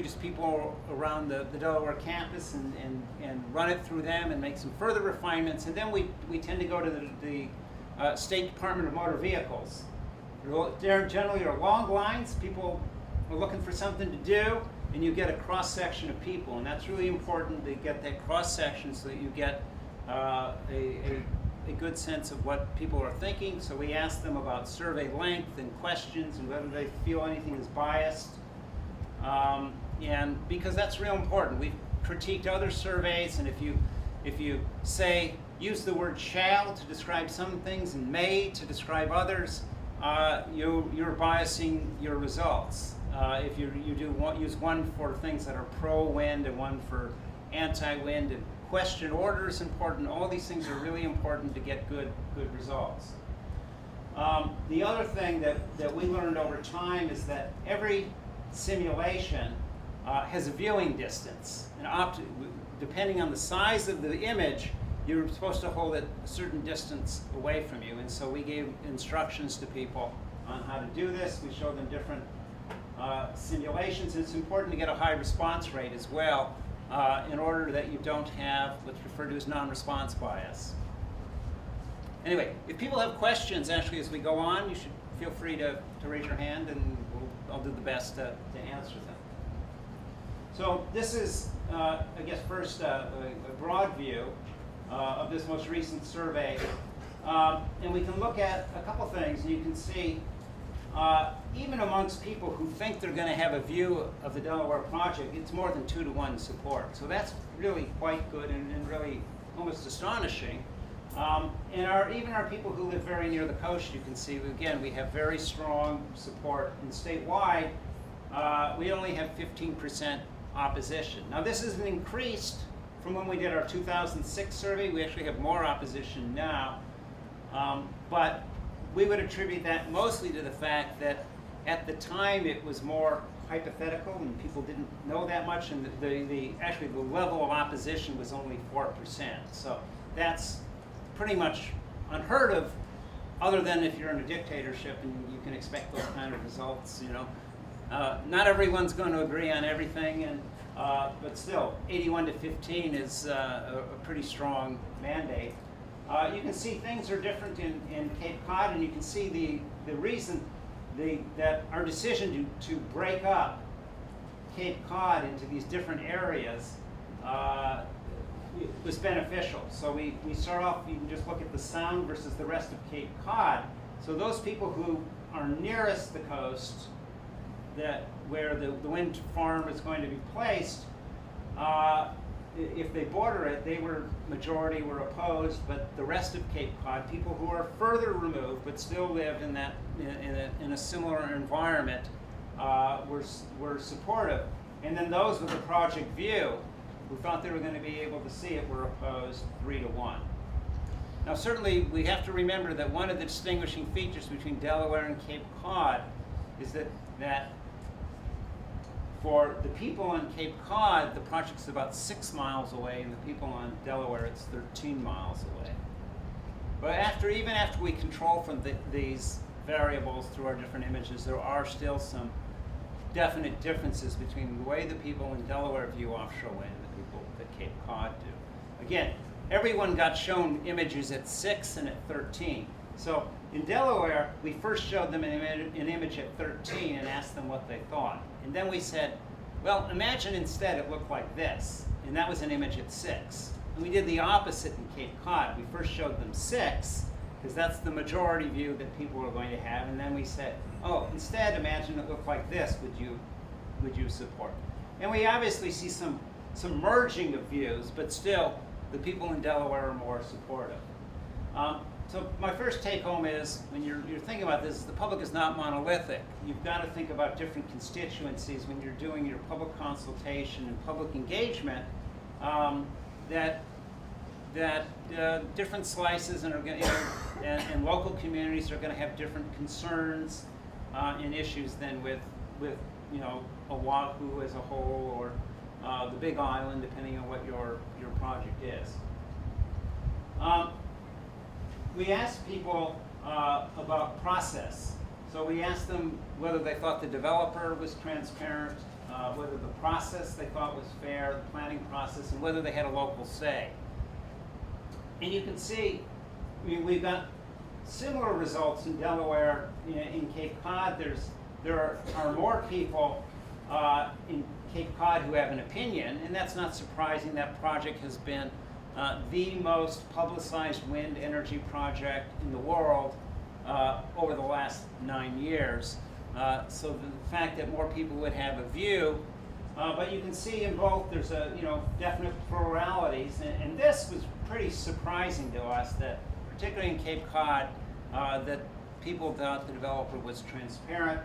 just people around the Delaware campus and run it through them and make some further refinements. And then we tend to go to the State Department of Motor Vehicles. There generally are long lines. People are looking for something to do, and you get a cross-section of people. And that's really important to get that cross-section so that you get a good sense of what people are thinking. So we ask them about survey length and questions and whether they feel anything is biased. And because that's real important. We've critiqued other surveys, and if you say use the word shall to describe some things and may to describe others, you're biasing your results. If you use one for things that are pro-wind and one for anti-wind, and question order is important. All these things are really important to get good results. The other thing that we learned over time is that every simulation has a viewing distance. And depending on the size of the image, you're supposed to hold it a certain distance away from you. And so we gave instructions to people on how to do this. We showed them different simulations. And it's important to get a high response rate as well in order that you don't have what's referred to as non-response bias. Anyway, if people have questions actually as we go on, you should feel free to raise your hand, and I'll do the best to answer them. So this is, I guess, first a broad view of this most recent survey. And we can look at a couple things, and you can see even amongst people who think they're going to have a view of the Delaware project, it's more than 2-to-1 support. So that's really quite good and really almost astonishing. And even our people who live very near the coast, you can see, again, we have very strong support. And statewide, we only have 15% opposition. Now, this has increased from when we did our 2006 survey. We actually have more opposition now. But we would attribute that mostly to the fact that at the time it was more hypothetical and people didn't know that much, and actually the level of opposition was only 4%. So that's pretty much unheard of, other than if you're in a dictatorship and you can expect those kind of results. You know, not everyone's going to agree on everything, and but still, 81-15 is a pretty strong mandate. You can see things are different in Cape Cod, and you can see the reason that our decision to break up Cape Cod into these different areas was beneficial. So we start off, you can just look at the Sound versus the rest of Cape Cod. So those people who are nearest the coast, where the wind farm is going to be placed, if they border it, majority were opposed, but the rest of Cape Cod, people who are further removed but still live in a similar environment, were supportive. And then those with a project view, who thought they were going to be able to see it, were opposed 3-to-1. Now, certainly, we have to remember that one of the distinguishing features between Delaware and Cape Cod is that for the people on Cape Cod, the project's about 6 miles away, and the people on Delaware, it's 13 miles away. But even after we control from these variables through our different images, there are still some definite differences between the way the people in Delaware view offshore wind and the people that Cape Cod do. Again, everyone got shown images at 6 and at 13. So in Delaware, we first showed them an image at 13 and asked them what they thought. And then we said, well, imagine instead it looked like this. And that was an image at 6. And we did the opposite in Cape Cod. We first showed them 6, because that's the majority view that people were going to have. And then we said, oh, instead imagine it looked like this. Would you support? And we obviously see some merging of views, but still the people in Delaware are more supportive. So my first take home is, when you're thinking about this, the public is not monolithic. You've got to think about different constituencies when you're doing your public consultation and public engagement, that different slices and local communities are going to have different concerns and issues than with Oahu as a whole, or the Big Island, depending on what your project is. We asked people about process. So we asked them whether they thought the developer was transparent, whether the process they thought was fair, the planning process, and whether they had a local say. And you can see, I mean, we've got similar results in Delaware. In Cape Cod, there are more people in Cape Cod who have an opinion, and that's not surprising. That project has been the most publicized wind energy project in the world over the last 9 years. So the fact that more people would have a view, but you can see in both there's a definite pluralities, and this was pretty surprising to us, that particularly in Cape Cod, that people thought the developer was transparent,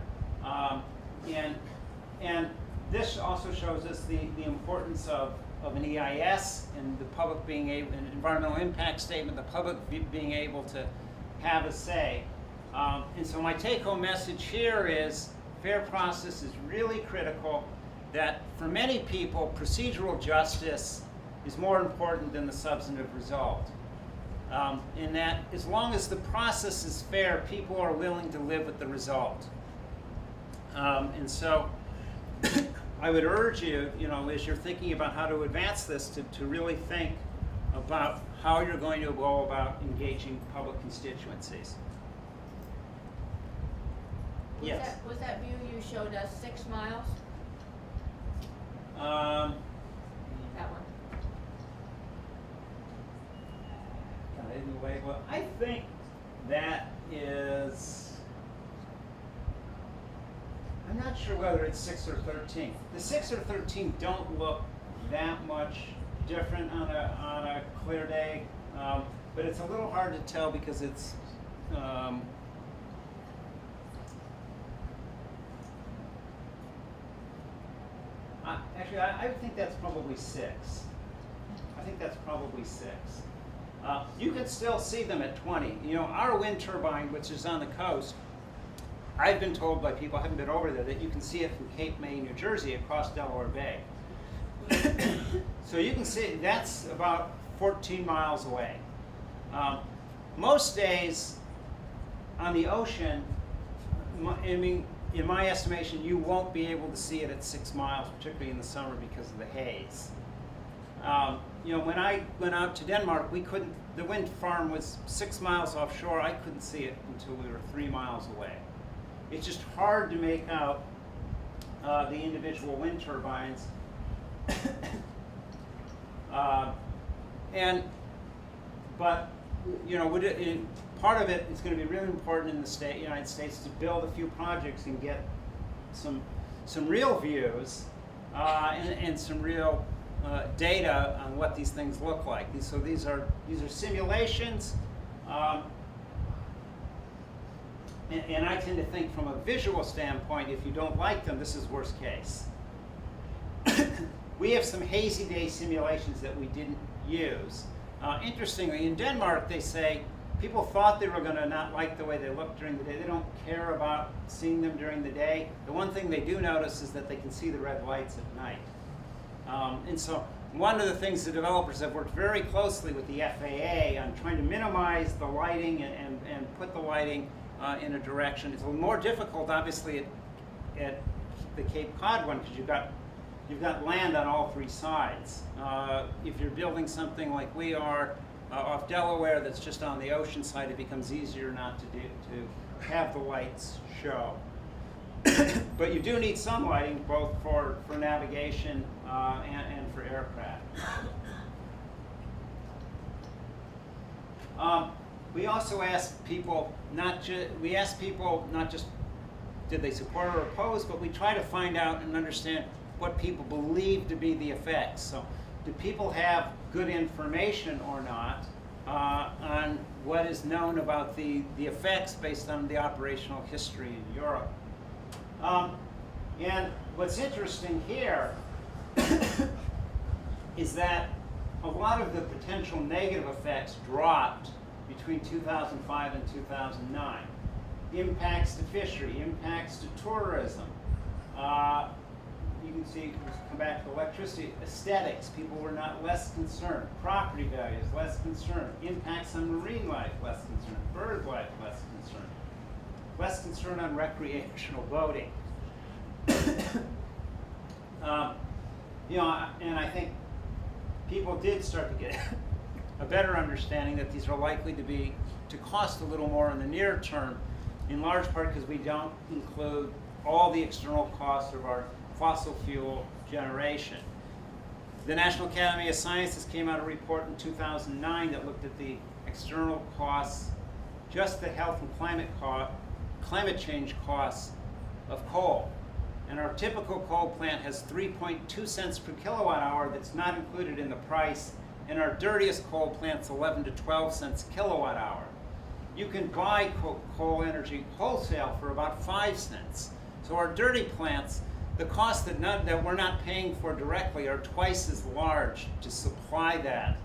and this also shows us the importance of an EIS and the public being able, an environmental impact statement, the public being able to have a say. And so my take-home message here is fair process is really critical, that for many people, procedural justice is more important than the substantive result. In that as long as the process is fair, people are willing to live with the result. And so I would urge you, as you're thinking about how to advance this, to really think about how you're going to go about engaging public constituencies. Yes? Was that view you showed us 6 miles? That one. Got it in the way. Well, I think that is, I'm not sure whether it's 6 or 13. The 6 or 13 don't look that much different on a clear day, but it's a little hard to tell because it's actually, I would think that's probably 6. I think that's probably 6. You can still see them at 20. Our wind turbine, which is on the coast, I've been told by people, I haven't been over there, that you can see it from Cape May, New Jersey, across Delaware Bay. So you can see that's about 14 miles away. Most days on the ocean, in my estimation, you won't be able to see it at 6 miles, particularly in the summer because of the haze. When I went out to Denmark, the wind farm was 6 miles offshore. I couldn't see it until we were 3 miles away. It's just hard to make out the individual wind turbines. But part of it is going to be really important in the United States to build a few projects and get some real views and some real data on what these things look like. So these are simulations, and I tend to think from a visual standpoint, if you don't like them, this is worst case. We have some hazy day simulations that we didn't use. Interestingly, in Denmark, they say people thought they were going to not like the way they looked during the day. They don't care about seeing them during the day. The one thing they do notice is that they can see the red lights at night. And so one of the things the developers have worked very closely with the FAA on trying to minimize the lighting and put the lighting in a direction. It's a little more difficult, obviously, at the Cape Cod one, because you've got land on all 3 sides. If you're building something like we are off Delaware that's just on the ocean side, it becomes easier not to have the lights show. But you do need some lighting, both for navigation and for aircraft. We also ask people not just did they support or oppose, but we try to find out and understand what people believe to be the effects. So do people have good information or not on what is known about the effects based on the operational history in Europe? And what's interesting here is that a lot of the potential negative effects dropped between 2005 and 2009. Impacts to fishery, impacts to tourism. You can see, come back to electricity, aesthetics, people were less concerned. Property values, less concerned. Impacts on marine life, less concerned. Bird life, less concerned. Less concern on recreational boating. You know, and I think people did start to get a better understanding that these are likely to cost a little more in the near term, in large part because we don't include all the external costs of our fossil fuel generation. The National Academy of Sciences came out a report in 2009 that looked at the external costs, just the health and climate change costs of coal. And our typical coal plant has 3.2 cents per kilowatt hour that's not included in the price, and our dirtiest coal plant's 11 to 12 cents a kilowatt hour. You can buy coal energy wholesale for about 5 cents. So our dirty plants, the costs that we're not paying for directly are twice as large to supply that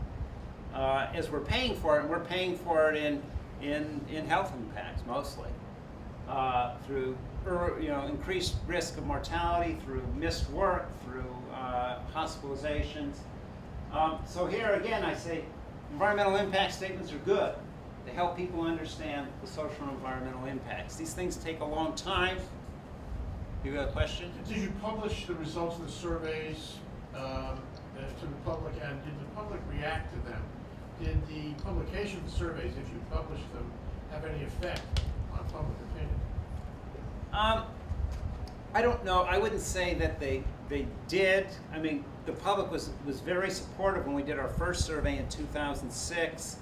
as we're paying for it, and we're paying for it in health impacts mostly through increased risk of mortality, through missed work, through hospitalizations. So here again I say environmental impact statements are good. They help people understand the social and environmental impacts. These things take a long time. You got a question? Did you publish the results of the surveys to the public, and did the public react to them? Did the publication of the surveys, if you published them, have any effect on public opinion? I don't know. I wouldn't say that they did. I mean, the public was very supportive when we did our first survey in 2006.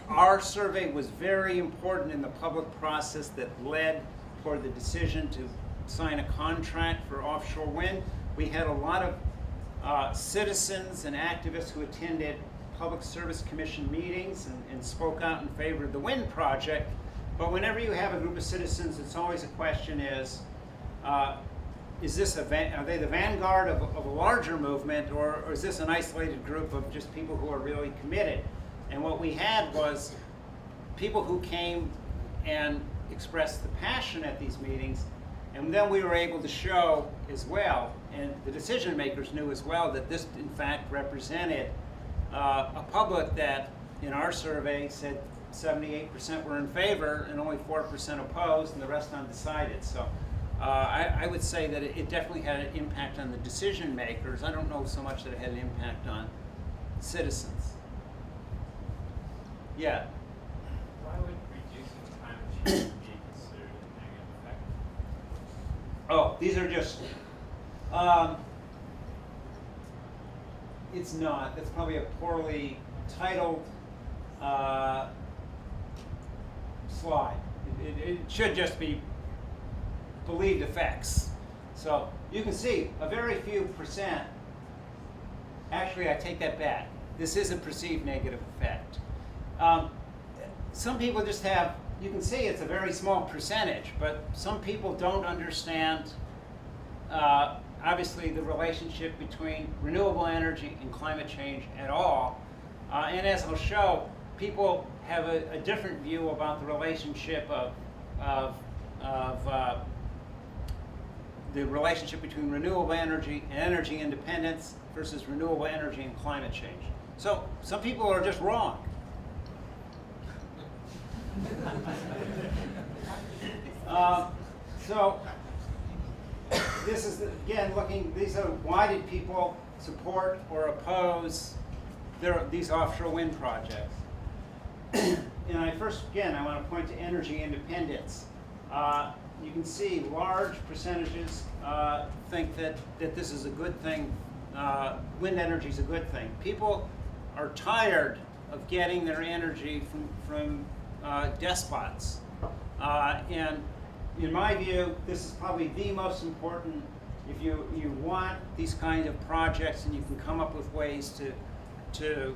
Our survey was very important in the public process that led toward the decision to sign a contract for offshore wind. We had a lot of citizens and activists who attended Public Service Commission meetings and spoke out in favor of the wind project. But whenever you have a group of citizens, it's always a question is this are they the vanguard of a larger movement, or is this an isolated group of just people who are really committed? And what we had was people who came and expressed the passion at these meetings, and then we were able to show as well, and the decision makers knew as well, that this in fact represented a public that in our survey said 78% were in favor and only 4% opposed, and the rest undecided. So I would say that it definitely had an impact on the decision makers. I don't know so much that it had an impact on citizens. Yeah. Why would reducing climate change be considered a negative effect? Oh, these are just, it's not. That's probably a poorly titled slide. It should just be believed effects. So you can see a very few percent. Actually, I take that back. This is a perceived negative effect. Some people just have, you can see it's a very small percentage, but some people don't understand obviously the relationship between renewable energy and climate change at all. And as I'll show, people have a different view about the relationship of the relationship between renewable energy and energy independence versus renewable energy and climate change. So some people are just wrong. So this is, again, these are why did people support or oppose these offshore wind projects. And I want to point to energy independence. You can see large percentages think that this is a good thing. Wind energy is a good thing. People are tired of getting their energy from despots. And in my view, this is probably the most important. If you want these kinds of projects and you can come up with ways to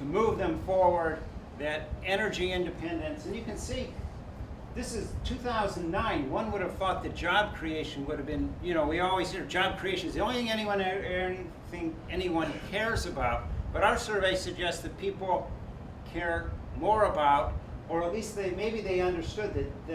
move them forward, that energy independence, and you can see this is 2009. One would have thought that job creation would have been, we always hear job creation is the only thing anyone cares about, but our survey suggests that people care more about, or at least maybe they understood that